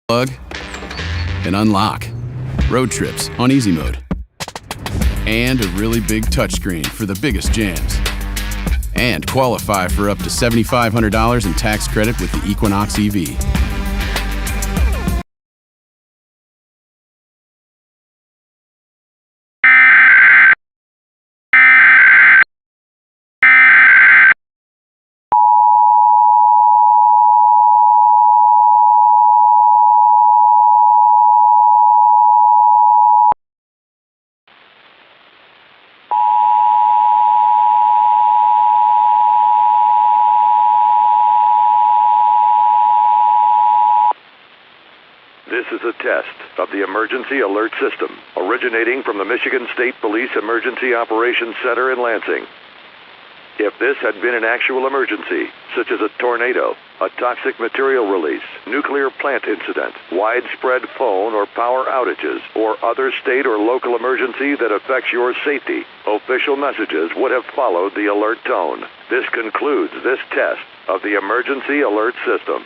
Plug and unlock. Road trips on easy mode. And a really big touchscreen for the biggest jams. And qualify for up to $7,500 in tax credit with the Equinox EV. This is a test of the emergency alert system originating from the Michigan State Police Emergency Operations Center in Lansing. If this had been an actual emergency, such as a tornado, a toxic material release, nuclear plant incident, widespread phone or power outages, or other state or local emergency that affects your safety, official messages would have followed the alert tone. This concludes this test of the emergency alert system.